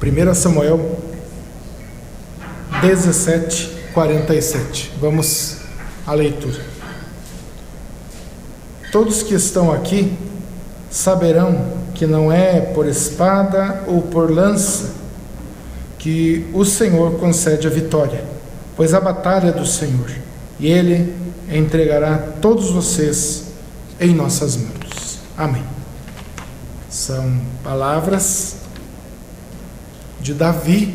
1 Samuel 17:47. Vamos à leitura. Todos que estão aqui saberão que não é por espada ou por lança que o Senhor concede a vitória, pois a batalha é do Senhor, e Ele entregará todos vocês em nossas mãos. Amém. São palavras de Davi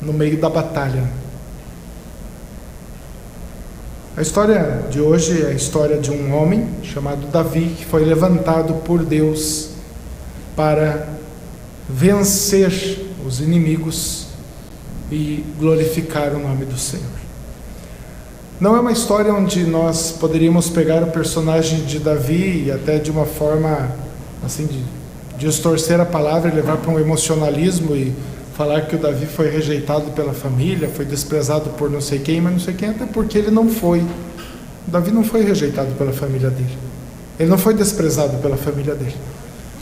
no meio da batalha. A história de hoje é a história de um homem chamado Davi, que foi levantado por Deus para vencer os inimigos e glorificar o nome do Senhor. Não é uma história onde nós poderíamos pegar o personagem de Davi e até de uma forma assim de distorcer a palavra e levar para um emocionalismo e falar que o Davi foi rejeitado pela família, foi desprezado por não sei quem, mas não sei quem, até porque ele não foi. O Davi não foi rejeitado pela família dele. Ele não foi desprezado pela família dele.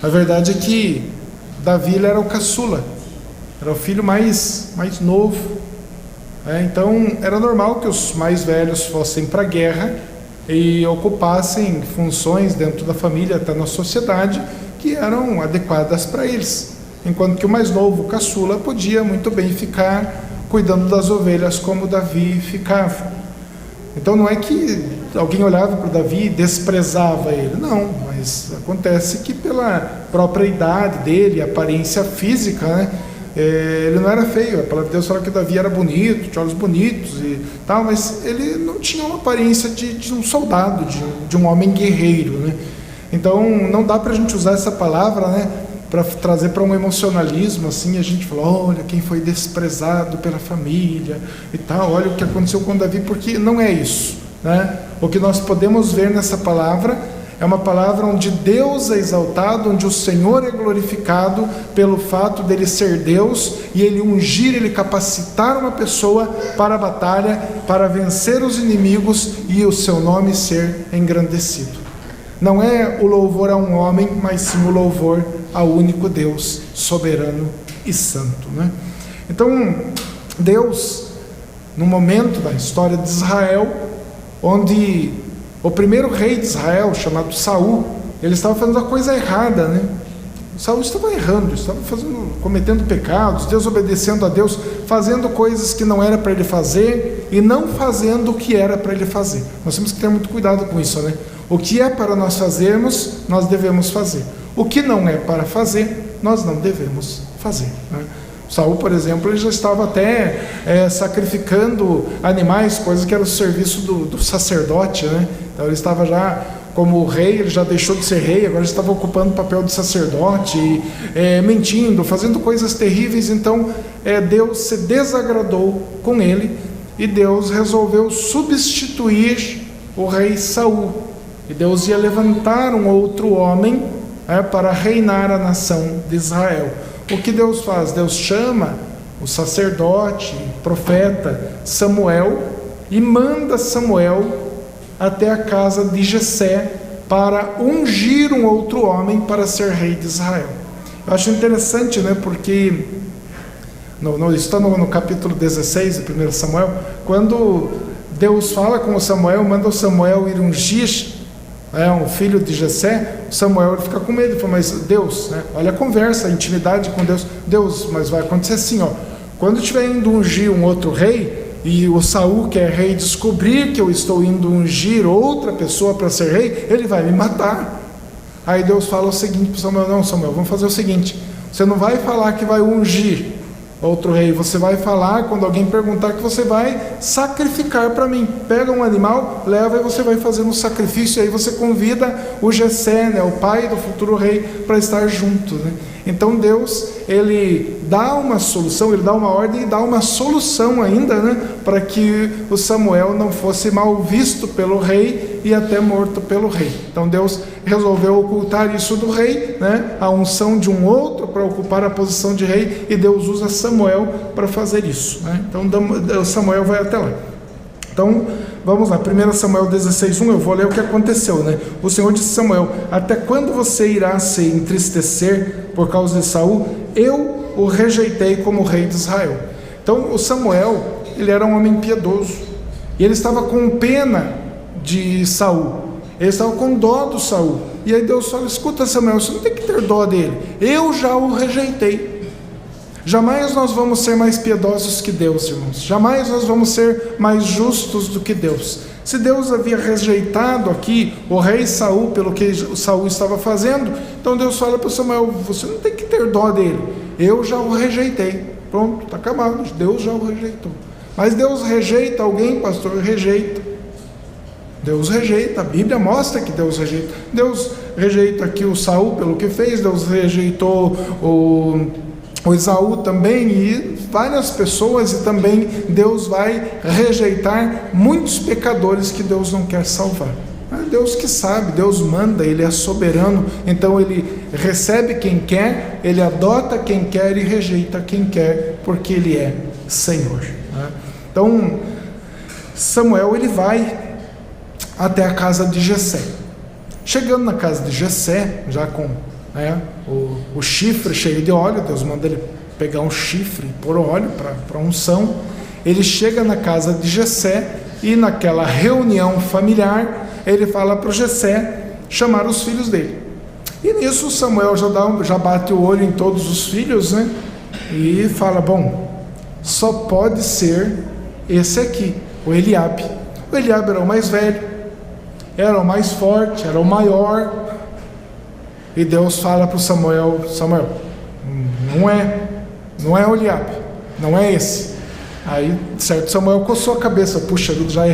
A verdade é que Davi ele era o caçula, era o filho mais novo. Então era normal que os mais velhos fossem para a guerra e ocupassem funções dentro da família, até na sociedade, que eram adequadas para eles. Enquanto que o mais novo, o caçula, podia muito bem ficar cuidando das ovelhas como Davi ficava. Então não é que alguém olhava para o Davi e desprezava ele, não, mas acontece que pela própria idade dele, aparência física, ele não era feio. A palavra de Deus fala que Davi era bonito, tinha olhos bonitos e tal, mas ele não tinha uma aparência de um soldado, de um homem guerreiro, Então não dá para a gente usar essa palavra, para trazer para um emocionalismo, assim, a gente fala, olha quem foi desprezado pela família e tal, olha o que aconteceu com Davi, porque não é isso, O que nós podemos ver nessa palavra é uma palavra onde Deus é exaltado, onde o Senhor é glorificado pelo fato dele ser Deus e ele ungir, ele capacitar uma pessoa para a batalha, para vencer os inimigos e o seu nome ser engrandecido. Não é o louvor a um homem, mas sim o louvor ao único Deus, soberano e santo, Então, Deus, no momento da história de Israel, onde o primeiro rei de Israel, chamado Saul, ele estava fazendo a coisa errada, Saul estava errando, estava cometendo pecados, desobedecendo a Deus, fazendo coisas que não era para ele fazer e não fazendo o que era para ele fazer. Nós temos que ter muito cuidado com isso, O que é para nós fazermos, nós devemos fazer. O que não é para fazer, nós não devemos fazer. Saul, por exemplo, ele já estava até sacrificando animais, coisa que era o serviço do sacerdote, Então ele estava já, como rei, ele já deixou de ser rei, agora ele estava ocupando o papel de sacerdote, mentindo, fazendo coisas terríveis. Então Deus se desagradou com ele e Deus resolveu substituir o rei Saul. E Deus ia levantar um outro homem para reinar a nação de Israel. O que Deus faz? Deus chama o sacerdote, profeta Samuel e manda Samuel até a casa de Jessé para ungir um outro homem para ser rei de Israel. Eu acho interessante, porque está no capítulo 16 de 1 Samuel, quando Deus fala com o Samuel, manda o Samuel ir ungir um filho de Jessé. Samuel ele fica com medo, ele fala, mas Deus, olha a conversa, a intimidade com Deus, mas vai acontecer assim, quando estiver indo ungir um outro rei, e o Saul, que é rei, descobrir que eu estou indo ungir outra pessoa para ser rei, ele vai me matar. Aí Deus fala o seguinte para Samuel, não Samuel, vamos fazer o seguinte, você não vai falar que vai ungir outro rei, você vai falar, quando alguém perguntar, que você vai sacrificar para mim. Pega um animal, leva e você vai fazer um sacrifício, e aí você convida o Jessé, o pai do futuro rei, para estar junto. Então Deus, ele dá uma solução, ele dá uma ordem e dá uma solução ainda, para que o Samuel não fosse mal visto pelo rei e até morto pelo rei. Então Deus resolveu ocultar isso do rei, a unção de um outro para ocupar a posição de rei, e Deus usa Samuel para fazer isso. Então Samuel vai até lá. Então vamos lá, 1 Samuel 16:1, eu vou ler o que aconteceu. O Senhor disse a Samuel, até quando você irá se entristecer por causa de Saul? Eu o rejeitei como rei de Israel. Então o Samuel, ele era um homem piedoso, e ele estava com pena de Saul, ele estava com dó do Saul. E aí Deus fala: escuta, Samuel, você não tem que ter dó dele, eu já o rejeitei. Jamais nós vamos ser mais piedosos que Deus, irmãos. Jamais nós vamos ser mais justos do que Deus. Se Deus havia rejeitado aqui o rei Saul pelo que Saul estava fazendo, então Deus fala para Samuel: você não tem que ter dó dele, eu já o rejeitei. Pronto, está acabado, Deus já o rejeitou. Mas Deus rejeita alguém, pastor? Rejeita. Deus rejeita, a Bíblia mostra que Deus rejeita. Deus rejeita aqui o Saul pelo que fez, Deus rejeitou o Esaú também, e várias pessoas, e também Deus vai rejeitar muitos pecadores que Deus não quer salvar. É Deus que sabe, Deus manda, Ele é soberano, então Ele recebe quem quer, Ele adota quem quer e rejeita quem quer, porque Ele é Senhor. Então Samuel, ele vai até a casa de Jessé. Chegando na casa de Jessé, já com o chifre cheio de óleo, Deus manda ele pegar um chifre e pôr óleo para unção. Ele chega na casa de Jessé, e naquela reunião familiar ele fala para o Jessé chamar os filhos dele. E nisso Samuel já bate o olho em todos os filhos, e fala: bom, só pode ser esse aqui, o Eliabe. O Eliabe era o mais velho, era o mais forte, era o maior. E Deus fala para o Samuel: Samuel, não é o Eliabe, não é esse. Aí, certo, Samuel coçou a cabeça: puxa vida, já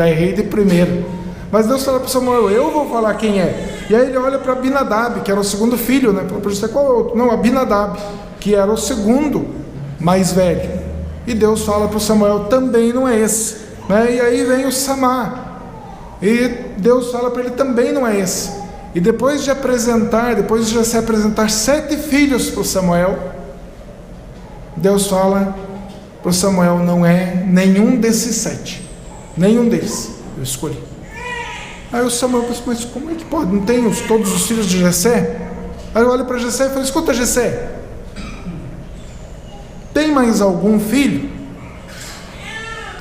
errei de primeiro. Mas Deus fala para Samuel: eu vou falar quem é. E aí ele olha para Abinadab, que era o segundo filho, Para Jessé: qual é o outro? Não, Abinadab, que era o segundo mais velho. E Deus fala para Samuel: também não é esse. E aí vem o Samá, e Deus fala para ele: também não é esse. E depois de Jessé apresentar 7 filhos para Samuel, Deus fala para Samuel: não é nenhum desses 7, nenhum deles eu escolhi. Aí o Samuel pensa: mas como é que pode? Não tem todos os filhos de Jessé? Aí eu olho para Jessé e falo: escuta, Jessé, tem mais algum filho?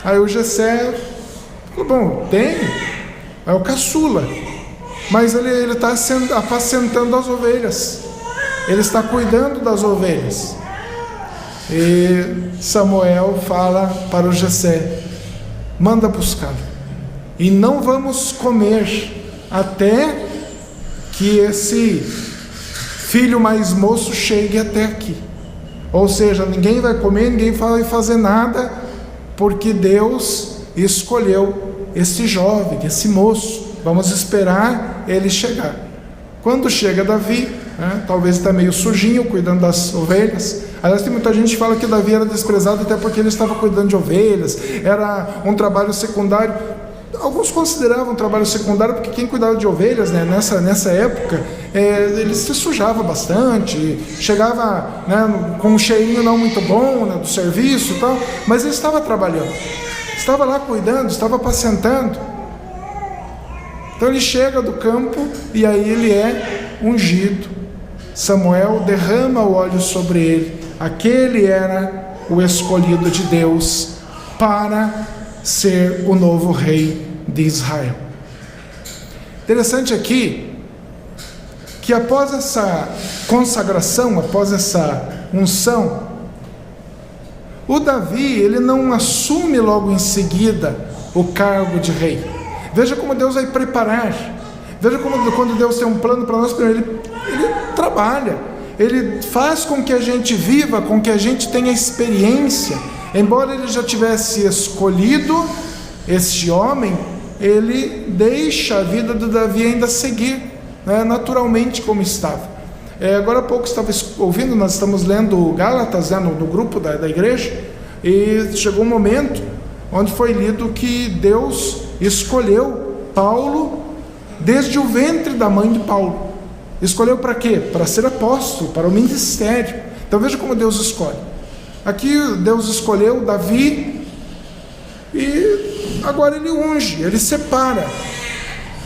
Aí o Jessé falou: bom, tem, é o caçula, mas ele está apacentando as ovelhas, ele está cuidando das ovelhas. E Samuel fala para o Jessé: manda buscá-lo, e não vamos comer até que esse filho mais moço chegue até aqui. Ou seja, ninguém vai comer, ninguém vai fazer nada, porque Deus escolheu esse jovem, esse moço. Vamos esperar ele chegar. Quando chega Davi, talvez está meio sujinho, cuidando das ovelhas. Aliás, tem muita gente que fala que Davi era desprezado até porque ele estava cuidando de ovelhas, era um trabalho secundário. Alguns consideravam trabalho secundário porque quem cuidava de ovelhas, nessa época, ele se sujava bastante, chegava com um cheirinho não muito bom do serviço e tal, mas ele estava trabalhando, estava lá cuidando, estava apacentando. Então ele chega do campo e aí ele é ungido. Samuel derrama o óleo sobre ele. Aquele era o escolhido de Deus para ser o novo rei de Israel. Interessante aqui que após essa consagração, após essa unção, o Davi, ele não assume logo em seguida o cargo de rei. Veja como Deus vai preparar. Veja como quando Deus tem um plano para nós, ele trabalha, ele faz com que a gente viva, com que a gente tenha experiência. Embora ele já tivesse escolhido este homem, ele deixa a vida do Davi ainda seguir, naturalmente como estava. Agora há pouco estava ouvindo, nós estamos lendo Gálatas, no grupo da igreja, e chegou um momento onde foi lido que Deus escolheu Paulo desde o ventre da mãe de Paulo. Escolheu para quê? Para ser apóstolo, para o ministério. Então veja como Deus escolhe. Aqui Deus escolheu Davi e agora ele unge, ele separa.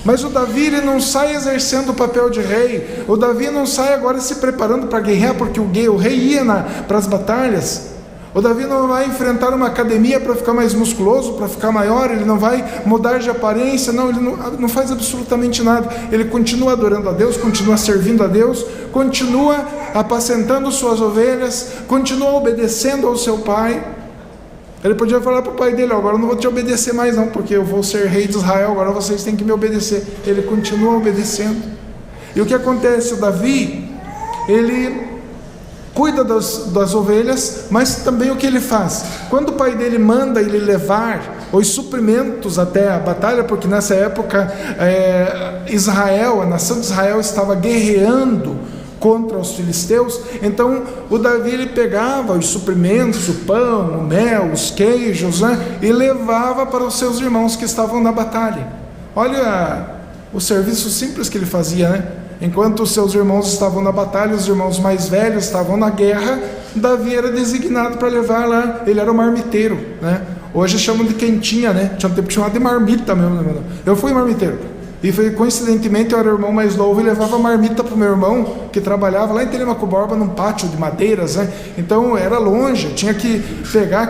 Mas o Davi, ele não sai exercendo o papel de rei. O Davi não sai agora se preparando para guerrear, porque o rei ia para as batalhas. O Davi não vai enfrentar uma academia para ficar mais musculoso, para ficar maior. Ele não vai mudar de aparência. Não, ele não faz absolutamente nada. Ele continua adorando a Deus, continua servindo a Deus, continua apacentando suas ovelhas, continua obedecendo ao seu pai. Ele podia falar para o pai dele: agora eu não vou te obedecer mais não, porque eu vou ser rei de Israel, agora vocês têm que me obedecer. Ele continua obedecendo. E o que acontece? O Davi, ele cuida das ovelhas, mas também o que ele faz? Quando o pai dele manda ele levar os suprimentos até a batalha, porque nessa época Israel, a nação de Israel estava guerreando contra os filisteus. Então o Davi, ele pegava os suprimentos, o pão, o mel, os queijos, né, e levava para os seus irmãos que estavam na batalha. Olha o serviço simples que ele fazia, né? Enquanto os seus irmãos estavam na batalha, os irmãos mais velhos estavam na guerra, Davi era designado para levar lá. Ele era o marmiteiro, né? Hoje chamam de quentinha, né? Tinha um tempo chamado de marmita mesmo, né? Eu fui marmiteiro. E foi, coincidentemente, eu era o irmão mais novo e levava marmita para o meu irmão, que trabalhava lá em Telemaco Borba, num pátio de madeiras, né? Então era longe, eu tinha que pegar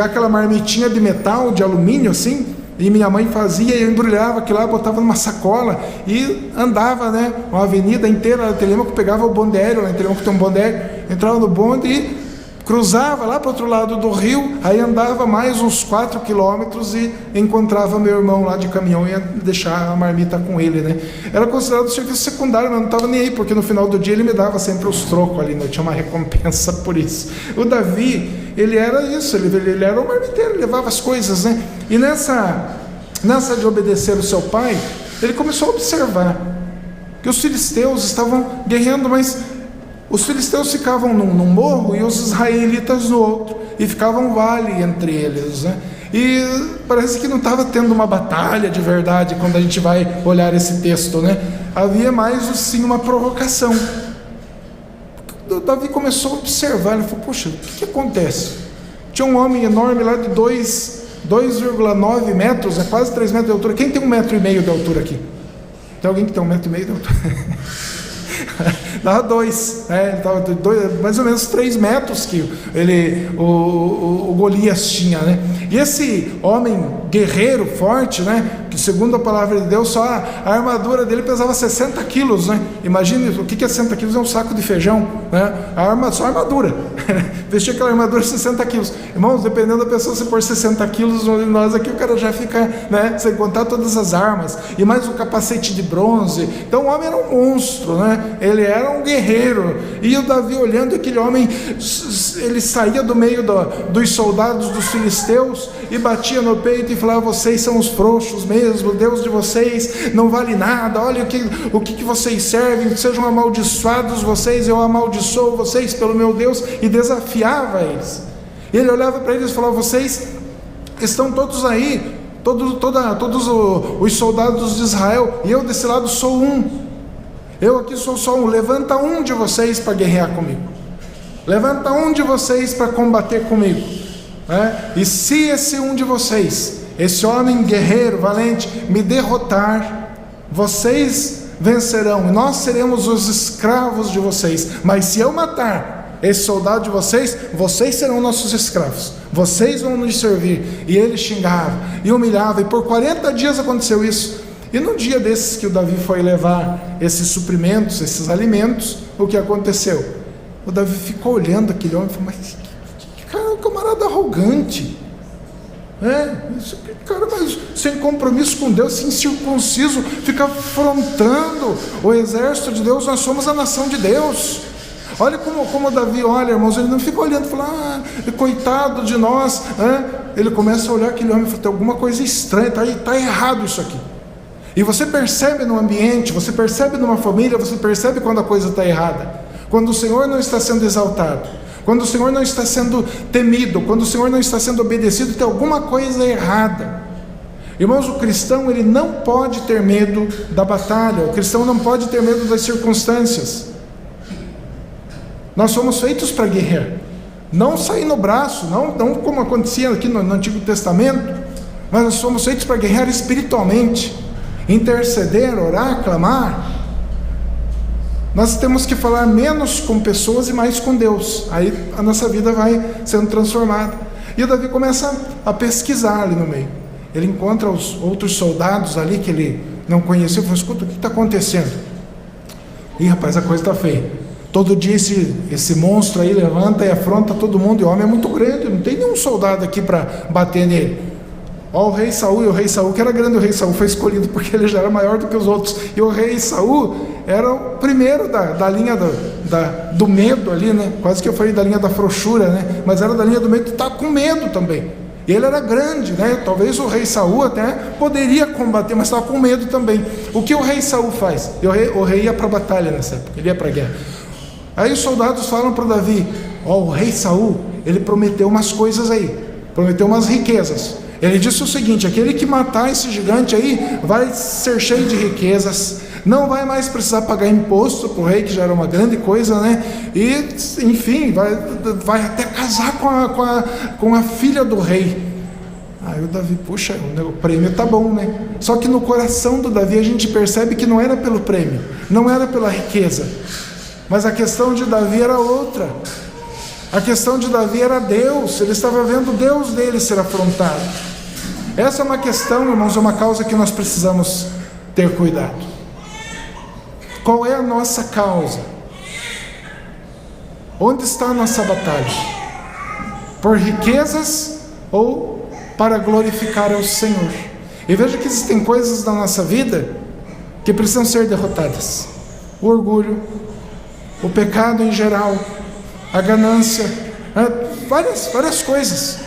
aquela marmitinha de metal, de alumínio, assim, e minha mãe fazia, eu embrulhava aquilo lá, botava numa sacola e andava, né, uma avenida inteira lá em Telemaco, pegava o bonde aéreo, lá em Telemaco tem um bonde aéreo, entrava no bonde e cruzava lá para o outro lado do rio, aí andava mais uns 4 quilômetros e encontrava meu irmão lá de caminhão e ia deixar a marmita com ele, né? Era considerado serviço secundário, mas não estava nem aí, porque no final do dia ele me dava sempre os trocos ali, né? Tinha uma recompensa por isso. O Davi, ele era isso, ele era o marmiteiro, ele levava as coisas, né? E nessa de obedecer o seu pai, ele começou a observar que os filisteus estavam guerreando, mas os filisteus ficavam num morro e os israelitas no outro, e ficava um vale entre eles, né? E parece que não estava tendo uma batalha de verdade quando a gente vai olhar esse texto, né? Havia mais sim uma provocação. Davi começou a observar, ele falou: poxa, o que acontece? Tinha um homem enorme lá de 2,9 metros, quase 3 metros de altura. Quem tem 1,5 metro de altura aqui? Tem alguém que tem 1,5 metro de altura? Dava 2, né? Ele estava mais ou menos 3 metros que o Golias tinha, né? E esse homem guerreiro, forte, né? Que segundo a palavra de Deus, só a armadura dele pesava 60 quilos, né? Imagine o que é 60 quilos, é um saco de feijão, né? Só a armadura, vestir aquela armadura de 60 quilos. Irmãos, dependendo da pessoa, se por 60 quilos, nós aqui o cara já fica, né? Sem contar todas as armas, e mais o capacete de bronze. Então o homem era um monstro, né? Ele era um guerreiro, e o Davi olhando aquele homem, ele saía do meio dos soldados dos filisteus, e batia no peito e falava: vocês são os frouxos mesmo, o Deus de vocês não vale nada, olha o que vocês servem, sejam amaldiçoados vocês, eu amaldiçoo vocês pelo meu Deus, e desafiava eles. E ele olhava para eles e falava: vocês estão todos aí, todos os soldados de Israel, e eu desse lado sou um, eu aqui sou só um, levanta um de vocês para guerrear comigo, levanta um de vocês para combater comigo. E se esse um de vocês, esse homem guerreiro, valente, me derrotar, vocês vencerão, e nós seremos os escravos de vocês. Mas se eu matar esse soldado de vocês, vocês serão nossos escravos, vocês vão nos servir. E ele xingava e humilhava, e por 40 dias aconteceu isso. E no dia desses que o Davi foi levar esses suprimentos, esses alimentos, o que aconteceu? O Davi ficou olhando aquele homem e falou: mas camarada arrogante, cara, mas sem compromisso com Deus, sem circunciso, fica afrontando o exército de Deus. Nós somos a nação de Deus. Olha como Davi olha, irmãos, ele não fica olhando e fala: coitado de nós, ele começa a olhar aquele homem e fala: tem alguma coisa estranha, está errado isso aqui. E você percebe no ambiente, você percebe numa família, você percebe quando a coisa está errada, quando o Senhor não está sendo exaltado, quando o Senhor não está sendo temido, quando o Senhor não está sendo obedecido, tem alguma coisa errada. Irmãos, o cristão, ele não pode ter medo da batalha, o cristão não pode ter medo das circunstâncias. Nós somos feitos para guerrear, não sair no braço, não como acontecia aqui no Antigo Testamento, mas nós somos feitos para guerrear espiritualmente. interceder, orar, clamar, nós temos que falar menos com pessoas e mais com Deus. Aí a nossa vida vai sendo transformada. E o Davi começa a pesquisar ali no meio. Ele encontra os outros soldados ali que ele não conhecia. Ele falou: escuta, o que está acontecendo? Ih, rapaz, a coisa está feia. Todo dia esse monstro aí levanta e afronta todo mundo. E o homem é muito grande, não tem nenhum soldado aqui para bater nele. Ó, o rei Saul, e o rei Saul, que era grande, o rei Saul foi escolhido porque ele já era maior do que os outros. E o rei Saul era o primeiro da linha do medo ali, né? Quase que eu falei da linha da frouxura, né? Mas era da linha do medo, que estava com medo também. E ele era grande, né? Talvez o rei Saul até poderia combater, mas estava com medo também. O que o rei Saul faz? O rei ia para a batalha nessa época, ele ia para a guerra. Aí os soldados falam para Davi: ó, o rei Saul, ele prometeu umas coisas aí, prometeu umas riquezas. Ele disse o seguinte: aquele que matar esse gigante aí vai ser cheio de riquezas, não vai mais precisar pagar imposto para o rei, que já era uma grande coisa, né? E, enfim, vai até casar com a filha do rei. Aí o Davi, puxa, o prêmio tá bom, né? Só que no coração do Davi a gente percebe que não era pelo prêmio, não era pela riqueza, mas a questão de Davi era outra. A questão de Davi era Deus. Ele estava vendo o Deus dele ser afrontado. Essa é uma questão, irmãos, é uma causa que nós precisamos ter cuidado. Qual é a nossa causa? Onde está a nossa batalha? Por riquezas ou para glorificar ao Senhor? E veja que existem coisas da nossa vida que precisam ser derrotadas: o orgulho, o pecado em geral, a ganância, várias coisas.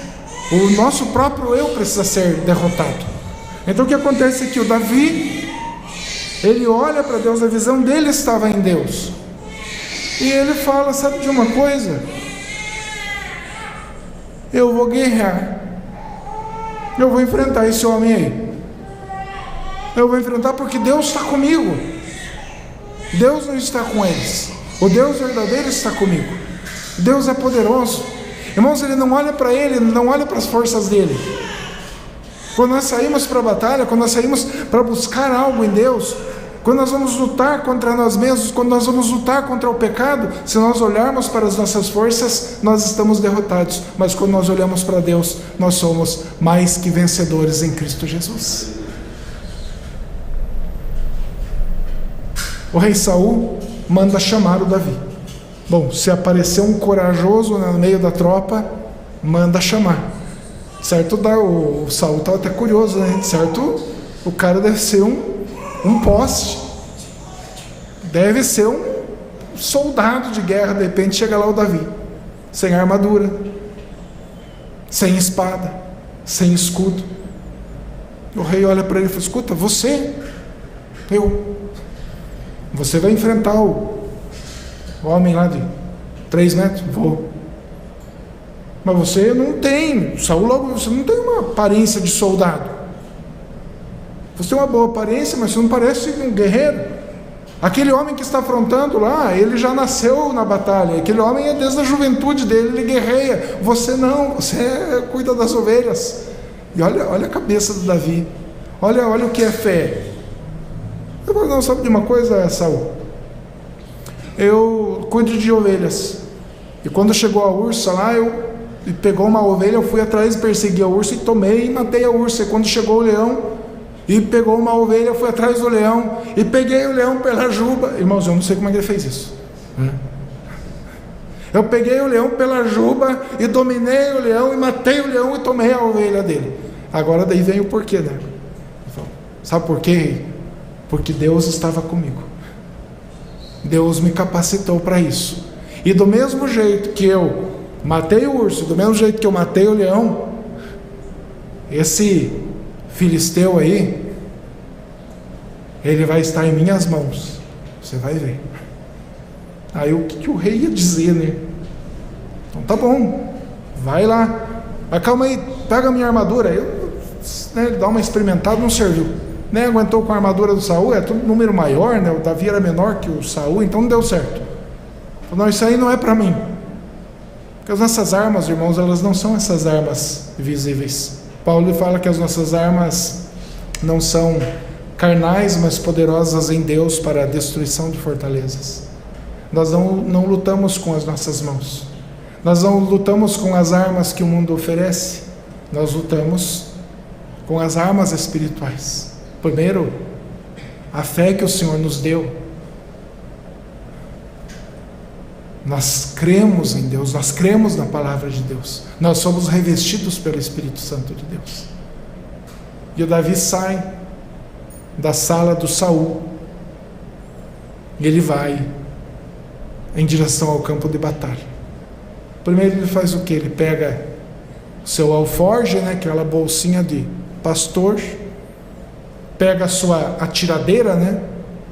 O nosso próprio eu precisa ser derrotado. Então o que acontece é que o Davi, ele olha para Deus, a visão dele estava em Deus, e ele fala: sabe de uma coisa? Eu vou guerrear, eu vou enfrentar esse homem aí, eu vou enfrentar porque Deus está comigo. Deus não está com eles, o Deus verdadeiro está comigo. Deus é poderoso. Irmãos, ele não olha para ele, não olha para as forças dele. Quando nós saímos para a batalha, quando nós saímos para buscar algo em Deus, quando nós vamos lutar contra nós mesmos, quando nós vamos lutar contra o pecado, se nós olharmos para as nossas forças, nós estamos derrotados. Mas quando nós olhamos para Deus, nós somos mais que vencedores em Cristo Jesus. O rei Saul manda chamar o Davi. Bom, se aparecer um corajoso no meio da tropa, manda chamar. Certo, o Saul estava até curioso, né? Certo, o cara deve ser um poste, deve ser um soldado de guerra. De repente chega lá o Davi, sem armadura, sem espada, sem escudo. O rei olha para ele e fala: escuta, você vai enfrentar o homem lá de 3 metros? Vou. Mas você não tem, Saul, logo, você não tem uma aparência de soldado. Você tem uma boa aparência, mas você não parece um guerreiro. Aquele homem que está afrontando lá, ele já nasceu na batalha. Aquele homem é desde a juventude dele, ele guerreia. Você não, você cuida das ovelhas. E olha a cabeça do Davi. Olha o que é fé. Eu não sabe de uma coisa, Saul? Eu cuido de ovelhas, e quando chegou a ursa lá, pegou uma ovelha, eu fui atrás, persegui a ursa e tomei e matei a ursa. E quando chegou o leão e pegou uma ovelha, eu fui atrás do leão e peguei o leão pela juba. Irmãos, eu não sei como é que ele fez isso. Eu peguei o leão pela juba e dominei o leão e matei o leão e tomei a ovelha dele. Agora daí vem o porquê, né? Sabe por quê? Porque Deus estava comigo. Deus me capacitou para isso. E do mesmo jeito que eu matei o urso, do mesmo jeito que eu matei o leão, esse filisteu aí, ele vai estar em minhas mãos. Você vai ver. Aí o que o rei ia dizer, né? Então tá bom, vai lá. Mas calma aí, pega a minha armadura. Ele dá uma experimentada, não serviu. Nem aguentou com a armadura do Saul, é tudo número maior, né? O Davi era menor que o Saul, então não deu certo. Falou: não, isso aí não é para mim. Porque as nossas armas, irmãos, elas não são essas armas visíveis. Paulo fala que as nossas armas não são carnais, mas poderosas em Deus para a destruição de fortalezas. Nós não lutamos com as nossas mãos. Nós não lutamos com as armas que o mundo oferece. Nós lutamos com as armas espirituais. Primeiro, a fé que o Senhor nos deu. Nós cremos em Deus, nós cremos na palavra de Deus. Nós somos revestidos pelo Espírito Santo de Deus. E o Davi sai da sala do Saul. E ele vai em direção ao campo de batalha. Primeiro ele faz o que? Ele pega o seu alforje, né, aquela bolsinha de pastor, pega a sua atiradeira, né,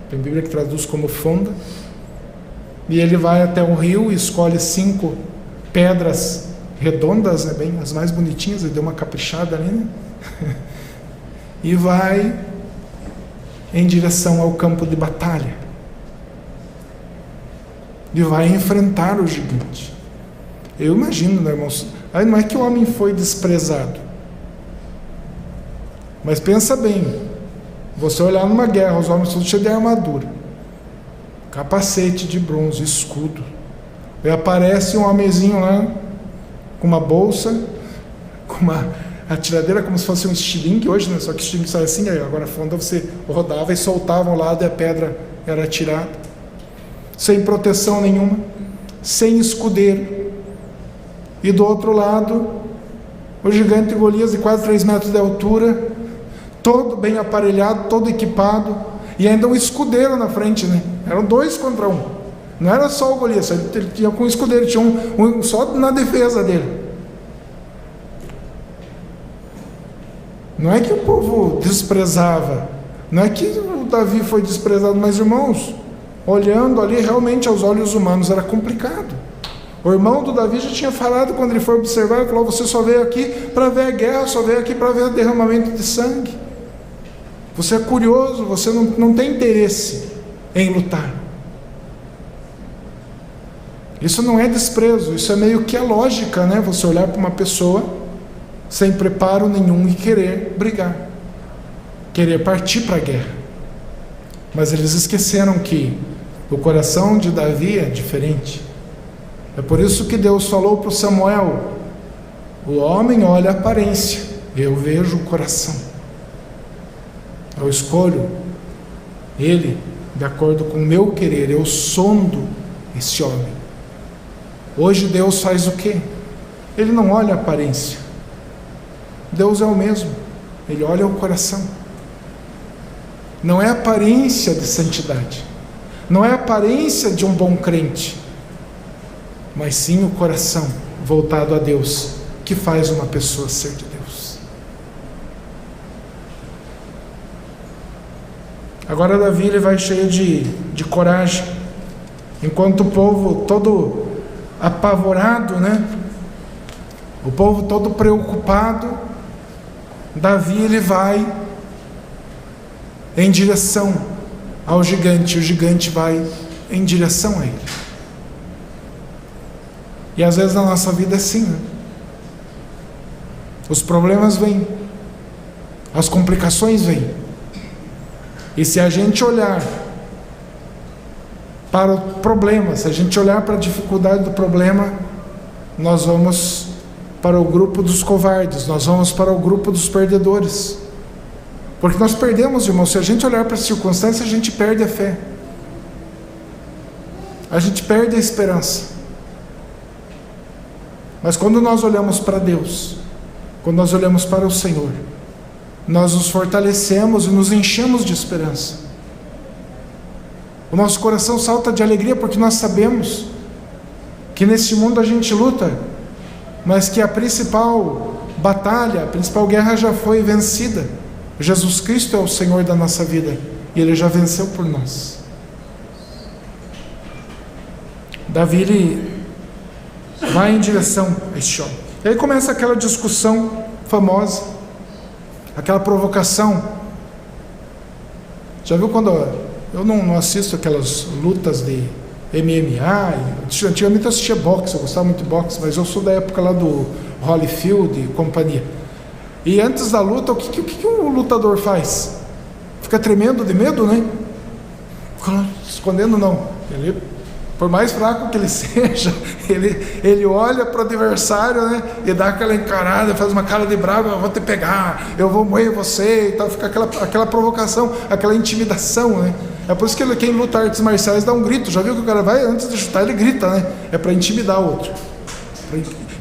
tem Bíblia que traduz como fonda, e ele vai até o rio e escolhe 5 pedras redondas, né, bem as mais bonitinhas, ele deu uma caprichada ali, né, e vai em direção ao campo de batalha, e vai enfrentar o gigante. Eu imagino, né, irmãos, aí não é que o homem foi desprezado, mas pensa bem, você olhar numa guerra, os homens todos cheios de armadura, capacete de bronze, escudo, e aparece um homenzinho lá, com uma bolsa, com uma atiradeira, como se fosse um estilingue hoje, né? Só que estilingue sai assim, aí agora a fonda você rodava e soltava ao lado e a pedra era atirada, sem proteção nenhuma, sem escudeiro. E do outro lado, o gigante Golias, de quase 3 metros de altura, todo bem aparelhado, todo equipado, e ainda um escudeiro na frente, né? Eram 2 contra 1. Não era só o Golias, ele tinha com um escudeiro, tinha um só na defesa dele. Não é que o povo desprezava, não é que o Davi foi desprezado, mas irmãos, olhando ali, realmente aos olhos humanos era complicado. O irmão do Davi já tinha falado, quando ele foi observar, ele falou: você só veio aqui para ver a guerra, só veio aqui para ver o derramamento de sangue. Você é curioso, você não tem interesse em lutar. Isso não é desprezo, isso é meio que a lógica, né? Você olhar para uma pessoa sem preparo nenhum e querer brigar, querer partir para a guerra. Mas eles esqueceram que o coração de Davi é diferente. É por isso que Deus falou para Samuel: o homem olha a aparência, eu vejo o coração. Eu escolho ele de acordo com o meu querer, eu sondo esse homem. Hoje Deus faz o quê? Ele não olha a aparência. Deus é o mesmo, ele olha o coração. Não é a aparência de santidade, não é a aparência de um bom crente, mas sim o coração voltado a Deus, que faz uma pessoa ser de Deus. Agora Davi, ele vai cheio de coragem, enquanto o povo todo apavorado, né? O povo todo preocupado, Davi, ele vai em direção ao gigante, o gigante vai em direção a ele. E às vezes na nossa vida é assim, né? Os problemas vêm, as complicações vêm, e se a gente olhar para o problema, se a gente olhar para a dificuldade do problema, nós vamos para o grupo dos covardes, nós vamos para o grupo dos perdedores, porque nós perdemos, irmão. Se a gente olhar para as circunstâncias, a gente perde a fé, a gente perde a esperança. Mas quando nós olhamos para Deus, quando nós olhamos para o Senhor, nós nos fortalecemos e nos enchemos de esperança. O nosso coração salta de alegria, porque nós sabemos que neste mundo a gente luta, mas que a principal batalha, a principal guerra já foi vencida. Jesus Cristo é o Senhor da nossa vida, e Ele já venceu por nós. Davi, ele vai em direção a este homem. E aí começa aquela discussão famosa, aquela provocação. Já viu quando eu não assisto aquelas lutas de MMA? Antigamente eu assistia boxe, eu gostava muito de boxe, mas eu sou da época lá do Holyfield e companhia. E antes da luta, o que um lutador faz? fica tremendo de medo, né? Escondendo não. Ele, por mais fraco que ele seja, ele olha para o adversário, né? E dá aquela encarada, faz uma cara de bravo: eu vou te pegar, eu vou moer você, e tal. Fica aquela provocação, aquela intimidação, né? É por isso que quem luta artes marciais dá um grito. Já viu que o cara vai, antes de chutar, ele grita, né? É para intimidar o outro.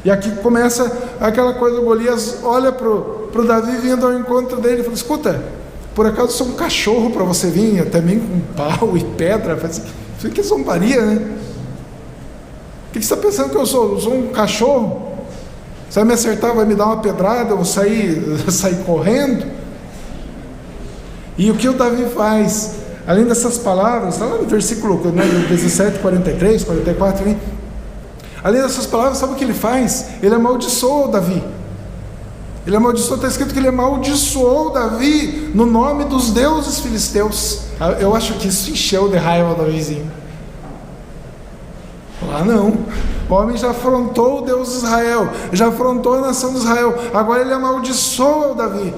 E aqui começa aquela coisa: o Golias olha pro Davi vindo ao encontro dele e fala: escuta, por acaso sou um cachorro para você vir até mim com pau e pedra? Que zombaria, né? O que você está pensando que eu sou? Eu sou um cachorro? Você vai me acertar, vai me dar uma pedrada, eu vou sair correndo? E o que o Davi faz? Além dessas palavras, está lá no versículo 17, 43, 44, né? Além dessas palavras, sabe o que ele faz? Ele amaldiçoou Davi. Ele amaldiçoou, está escrito que ele amaldiçoou Davi no nome dos deuses filisteus. Eu acho que isso encheu de raiva o Davizinho. Lá não. O homem já afrontou o Deus de Israel, já afrontou a nação de Israel. Agora ele amaldiçoa o Davi.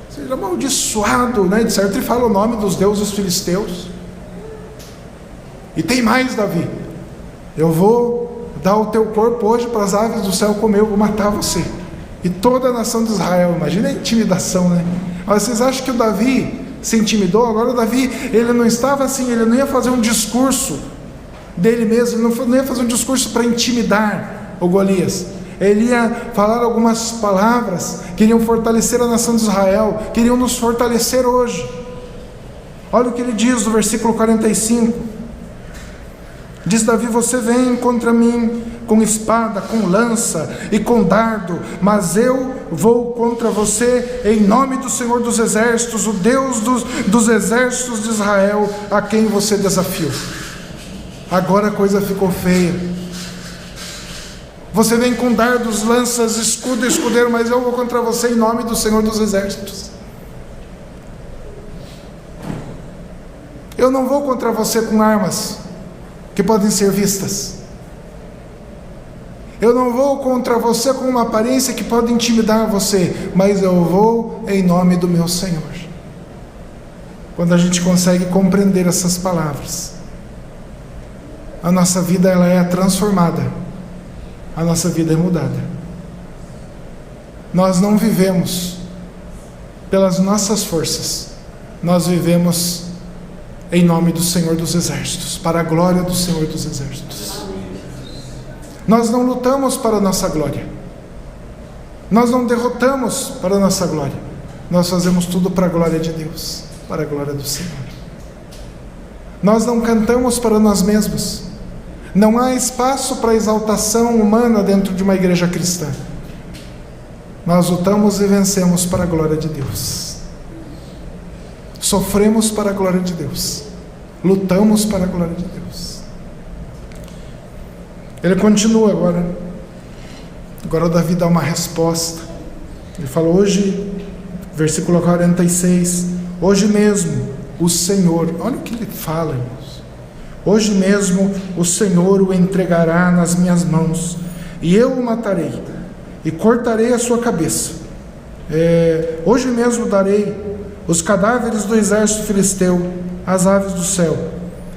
Seja amaldiçoado, né? De certo ele fala o nome dos deuses filisteus. E tem mais, Davi: eu vou dar o teu corpo hoje para as aves do céu comer, eu vou matar você e toda a nação de Israel. Imagina a intimidação, né? Mas vocês acham que o Davi se intimidou? Agora o Davi, ele não estava assim, ele não ia fazer um discurso dele mesmo, ele não ia fazer um discurso para intimidar o Golias. Ele ia falar algumas palavras que iriam fortalecer a nação de Israel, que iriam nos fortalecer hoje. Olha o que ele diz no versículo 45. Diz Davi: você vem contra mim com espada, com lança e com dardo, mas eu vou contra você em nome do Senhor dos Exércitos, o Deus dos exércitos de Israel, a quem você desafiou. Agora a coisa ficou feia. Você vem com dardos, lanças, escudo e escudeiro, mas eu vou contra você em nome do Senhor dos Exércitos. Eu não vou contra você com armas que podem ser vistas. Eu não vou contra você com uma aparência que pode intimidar você, mas eu vou em nome do meu Senhor. Quando a gente consegue compreender essas palavras, a nossa vida ela é transformada, a nossa vida é mudada. Nós não vivemos pelas nossas forças, nós vivemos em nome do Senhor dos Exércitos, para a glória do Senhor dos Exércitos. Nós não lutamos para a nossa glória, nós não derrotamos para a nossa glória, nós fazemos tudo para a glória de Deus, para a glória do Senhor. Nós não cantamos para nós mesmos. Não há espaço para exaltação humana dentro de uma igreja cristã. Nós lutamos e vencemos para a glória de Deus. Sofremos para a glória de Deus. Lutamos para a glória de Deus. Ele continua agora. Agora Davi dá uma resposta. Ele fala: hoje, versículo 46, hoje mesmo o Senhor, olha o que ele fala, irmãos. Hoje mesmo o Senhor o entregará nas minhas mãos, e eu o matarei, e cortarei a sua cabeça. Hoje mesmo darei os cadáveres do exército filisteu às aves do céu,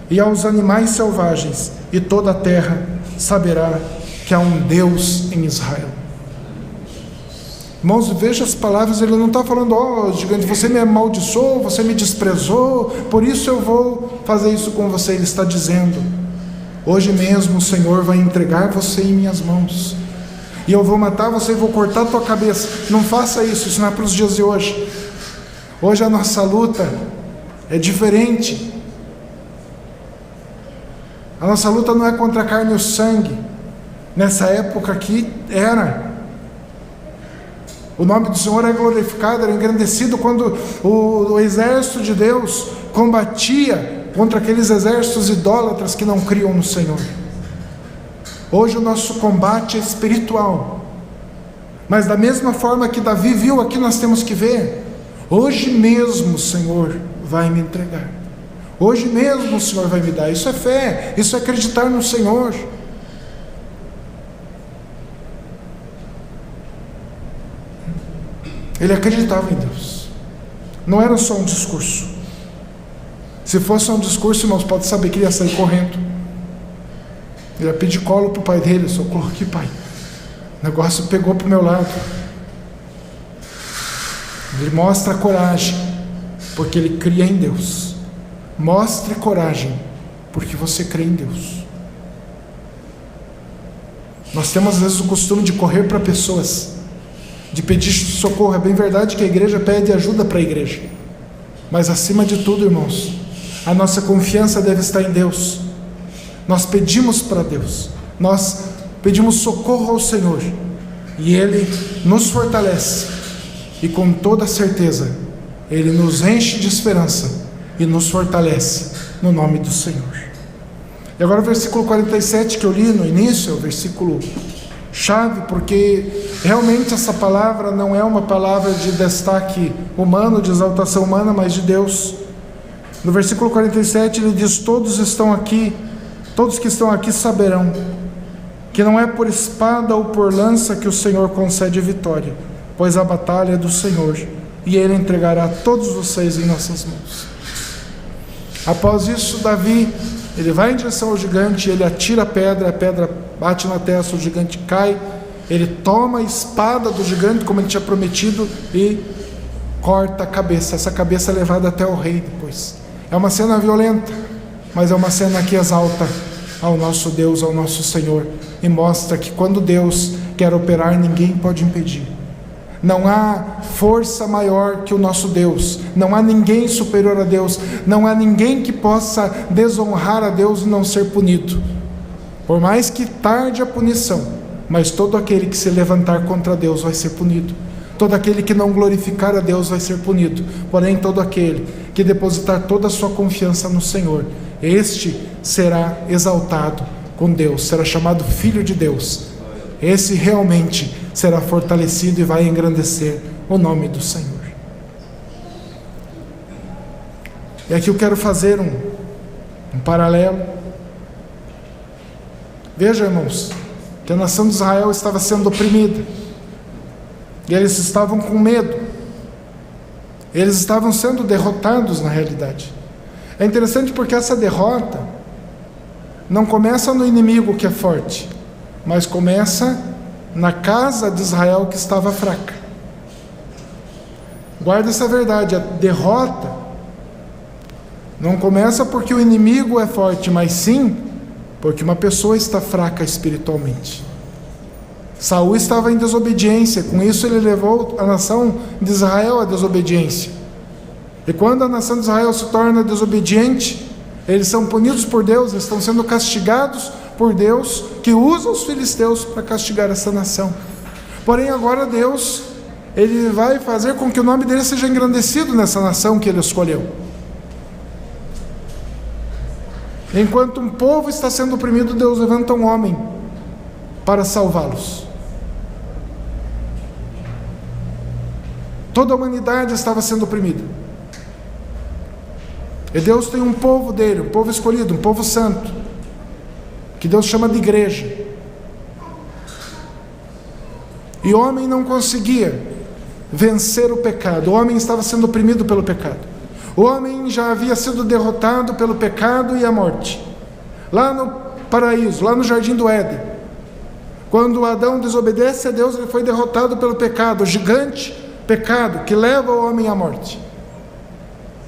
e aos animais selvagens, e toda a terra saberá que há um Deus em Israel. Irmãos, veja as palavras, ele não está falando: ó, gigante, você me amaldiçoou, você me desprezou, por isso eu vou fazer isso com você. Ele está dizendo: hoje mesmo o Senhor vai entregar você em minhas mãos, e eu vou matar você e vou cortar a tua cabeça. Não faça isso, isso não é para os dias de hoje. Hoje a nossa luta é diferente. A nossa luta não é contra a carne e o sangue. Nessa época aqui era. O nome do Senhor é glorificado, era engrandecido quando o exército de Deus combatia contra aqueles exércitos idólatras que não criam no Senhor. Hoje o nosso combate é espiritual, mas da mesma forma que Davi viu, aqui nós temos que ver: hoje mesmo o Senhor vai me entregar, hoje mesmo o Senhor vai me dar. Isso é fé, isso é acreditar no Senhor. Ele acreditava em Deus, não era só um discurso, Se fosse um discurso, irmãos, pode saber que ele ia sair correndo. Ele ia pedir colo para o pai dele: socorro aqui, pai. O negócio pegou para o meu lado. Ele mostra coragem, porque ele cria em Deus. Mostre coragem, porque você crê em Deus. Nós temos às vezes o costume de correr para pessoas, de pedir socorro. É bem verdade que a igreja pede ajuda para a igreja, mas acima de tudo, irmãos, a nossa confiança deve estar em Deus. Nós pedimos para Deus, nós pedimos socorro ao Senhor, e Ele nos fortalece, e com toda certeza Ele nos enche de esperança e nos fortalece no nome do Senhor. E agora o versículo 47 que eu li no início é o versículo chave, porque realmente essa palavra não é uma palavra de destaque humano, de exaltação humana, mas de Deus. No versículo 47 ele diz: todos que estão aqui saberão que não é por espada ou por lança que o Senhor concede vitória, pois a batalha é do Senhor, e Ele entregará todos vocês em nossas mãos. Após isso, Davi, ele vai em direção ao gigante, ele atira a pedra bate na testa, o gigante cai, ele toma a espada do gigante, como ele tinha prometido, e corta a cabeça. Essa cabeça é levada até o rei depois. É uma cena violenta, mas é uma cena que exalta ao nosso Deus, ao nosso Senhor, e mostra que quando Deus quer operar, ninguém pode impedir. Não há força maior que o nosso Deus, não há ninguém superior a Deus, não há ninguém que possa desonrar a Deus e não ser punido. Por mais que tarde a punição, mas todo aquele que se levantar contra Deus vai ser punido. Todo aquele que não glorificar a Deus vai ser punido. Porém, todo aquele que depositar toda a sua confiança no Senhor, este será exaltado com Deus, será chamado filho de Deus. Esse realmente será fortalecido e vai engrandecer o nome do Senhor. E aqui eu quero fazer um paralelo. Veja, irmãos, que a nação de Israel estava sendo oprimida, e eles estavam com medo, eles estavam sendo derrotados na realidade. É interessante porque essa derrota não começa no inimigo que é forte, mas começa na casa de Israel que estava fraca. Guarda essa verdade: a derrota não começa porque o inimigo é forte, mas sim porque uma pessoa está fraca espiritualmente. Saul estava em desobediência, com isso ele levou a nação de Israel à desobediência. E quando a nação de Israel se torna desobediente, eles são punidos por Deus, eles estão sendo castigados por Deus, que usa os filisteus para castigar essa nação. Porém agora Deus, Ele vai fazer com que o nome dele seja engrandecido nessa nação que Ele escolheu. Enquanto um povo está sendo oprimido, Deus levanta um homem para salvá-los. Toda a humanidade estava sendo oprimida, e Deus tem um povo dele, um povo escolhido, um povo santo, que Deus chama de igreja. E o homem não conseguia vencer o pecado, o homem estava sendo oprimido pelo pecado. O homem já havia sido derrotado pelo pecado e a morte, lá no paraíso, lá no jardim do Éden. Quando Adão desobedece a Deus, ele foi derrotado pelo pecado, o gigante pecado que leva o homem à morte.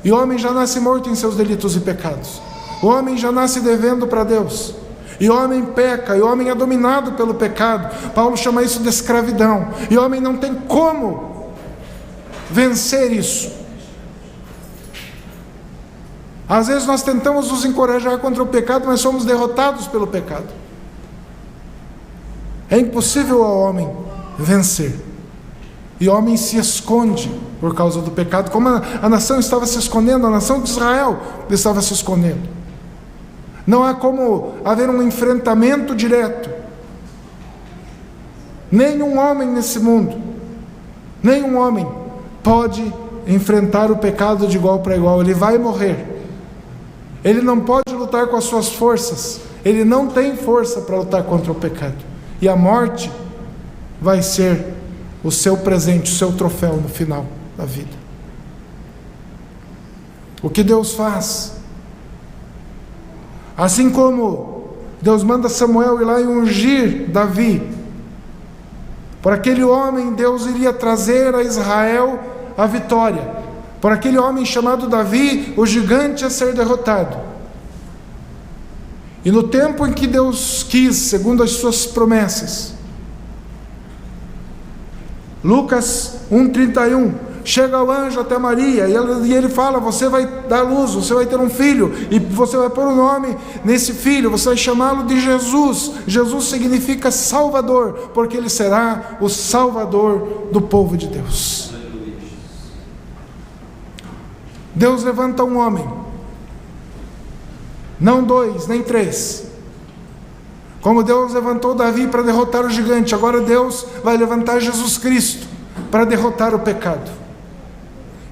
E o homem já nasce morto em seus delitos e pecados. O homem já nasce devendo para Deus. E o homem peca, e o homem é dominado pelo pecado. Paulo chama isso de escravidão. E o homem não tem como vencer isso. Às vezes nós tentamos nos encorajar contra o pecado, mas somos derrotados pelo pecado. É impossível ao homem vencer. E o homem se esconde por causa do pecado, como a nação estava se escondendo, a nação de Israel estava se escondendo. Não há como haver um enfrentamento direto. Nenhum homem nesse mundo, nenhum homem pode enfrentar o pecado de igual para igual. Ele vai morrer. Ele não pode lutar com as suas forças. Ele não tem força para lutar contra o pecado. E a morte vai ser o seu presente, o seu troféu no final da vida. O que Deus faz Assim como Deus manda Samuel ir lá e ungir Davi, por aquele homem Deus iria trazer a Israel a vitória. Por aquele homem chamado Davi, o gigante a ser derrotado. E no tempo em que Deus quis, segundo as suas promessas, Lucas 1,31, chega o anjo até Maria e ele fala: você vai dar luz, você vai ter um filho, e você vai pôr o nome nesse filho, você vai chamá-lo de Jesus. Jesus significa Salvador, porque ele será o Salvador do povo de Deus. Deus levanta um homem, não dois, nem três. Como Deus levantou Davi para derrotar o gigante, agora Deus vai levantar Jesus Cristo para derrotar o pecado.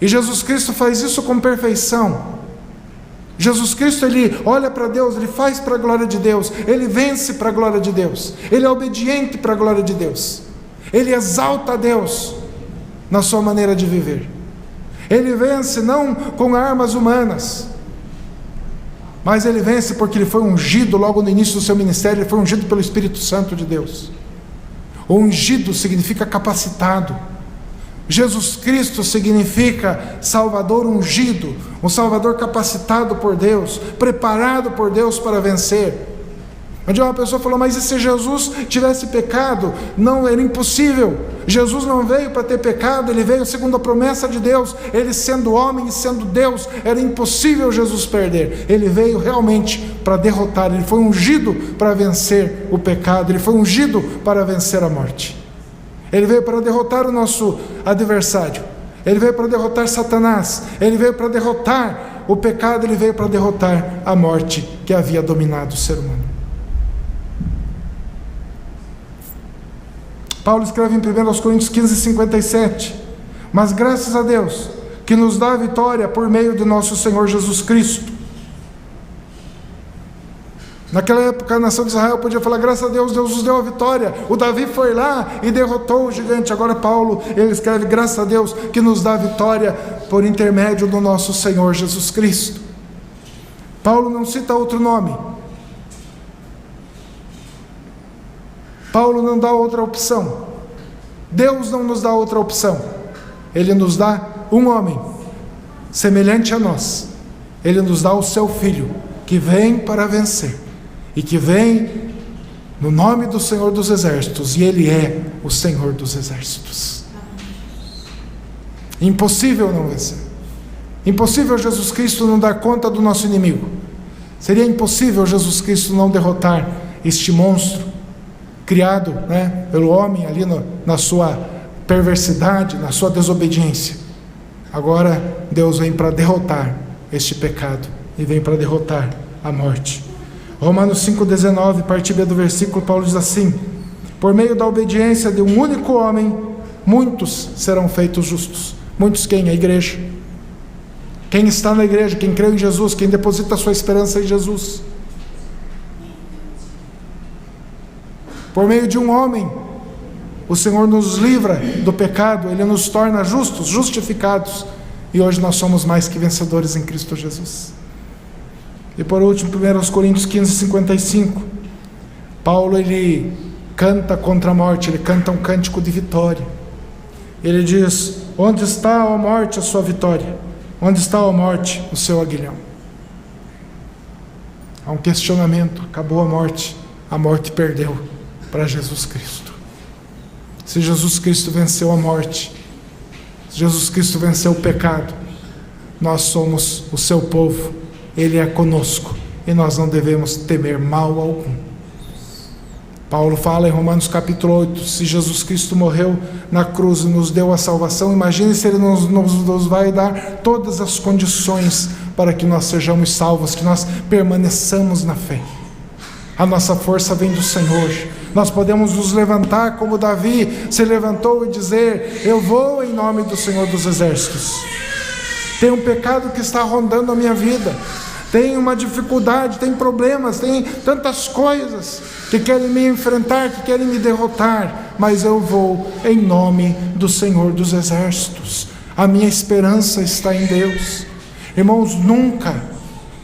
E Jesus Cristo faz isso com perfeição. Jesus Cristo, ele olha para Deus, ele faz para a glória de Deus, ele vence para a glória de Deus, ele é obediente para a glória de Deus, ele exalta a Deus na sua maneira de viver. Ele vence não com armas humanas, mas ele vence porque ele foi ungido logo no início do seu ministério, ele foi ungido pelo Espírito Santo de Deus. O ungido significa capacitado. Jesus Cristo significa Salvador ungido, um Salvador capacitado por Deus, preparado por Deus para vencer. Onde uma pessoa falou: mas e se Jesus tivesse pecado? Não, era impossível. Jesus não veio para ter pecado, ele veio segundo a promessa de Deus. Ele sendo homem e sendo Deus, era impossível Jesus perder. Ele veio realmente para derrotar, ele foi ungido para vencer o pecado, ele foi ungido para vencer a morte. Ele veio para derrotar o nosso adversário, ele veio para derrotar Satanás, ele veio para derrotar o pecado, ele veio para derrotar a morte que havia dominado o ser humano. Paulo escreve em 1 Coríntios 15:57, mas graças a Deus que nos dá a vitória por meio de nosso Senhor Jesus Cristo. Naquela época a nação de Israel podia falar: graças a Deus, Deus nos deu a vitória, o Davi foi lá e derrotou o gigante. Agora Paulo, ele escreve: graças a Deus que nos dá a vitória por intermédio do nosso Senhor Jesus Cristo. Paulo não cita outro nome, Paulo não dá outra opção, Deus não nos dá outra opção. Ele nos dá um homem semelhante a nós, ele nos dá o seu Filho, que vem para vencer, e que vem no nome do Senhor dos Exércitos, e ele é o Senhor dos Exércitos. Impossível não vencer, impossível Jesus Cristo não dar conta do nosso inimigo, seria impossível Jesus Cristo não derrotar este monstro criado, pelo homem ali na sua perversidade, na sua desobediência. Agora Deus vem para derrotar este pecado e vem para derrotar a morte. Romanos 5,19, parte B do versículo, Paulo diz assim: por meio da obediência de um único homem, muitos serão feitos justos. Muitos quem? A igreja. Quem está na igreja, quem crê em Jesus, quem deposita a sua esperança em Jesus. Por meio de um homem, o Senhor nos livra do pecado, ele nos torna justos, justificados, e hoje nós somos mais que vencedores em Cristo Jesus. E por último, 1 Coríntios 15:55, Paulo, ele canta contra a morte, ele canta um cântico de vitória. Ele diz: onde está, ó morte, a sua vitória? Onde está, ó morte, o seu aguilhão? Há um questionamento: acabou a morte perdeu para Jesus Cristo. Se Jesus Cristo venceu a morte, se Jesus Cristo venceu o pecado, nós somos o seu povo, ele é conosco, e nós não devemos temer mal algum. Paulo fala em Romanos capítulo 8, se Jesus Cristo morreu na cruz e nos deu a salvação, imagine se ele nos vai dar todas as condições para que nós sejamos salvos, que nós permaneçamos na fé. A nossa força vem do Senhor. Nós podemos nos levantar como Davi se levantou e dizer: eu vou em nome do Senhor dos Exércitos. Tem um pecado que está rondando a minha vida, tem uma dificuldade, tem problemas, tem tantas coisas que querem me enfrentar, que querem me derrotar, mas eu vou em nome do Senhor dos Exércitos. A minha esperança está em Deus. Irmãos, nunca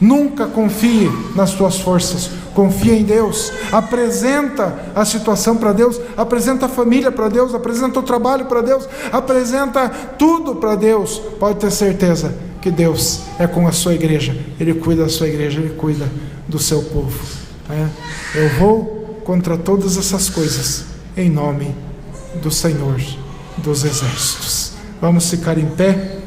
Nunca confie nas tuas forças, confia em Deus. Apresenta a situação para Deus, apresenta a família para Deus, apresenta o trabalho para Deus, apresenta tudo para Deus. Pode ter certeza que Deus é com a sua igreja, Ele cuida da sua igreja, Ele cuida do seu povo. Eu vou contra todas essas coisas, em nome do Senhor dos Exércitos. Vamos ficar em pé.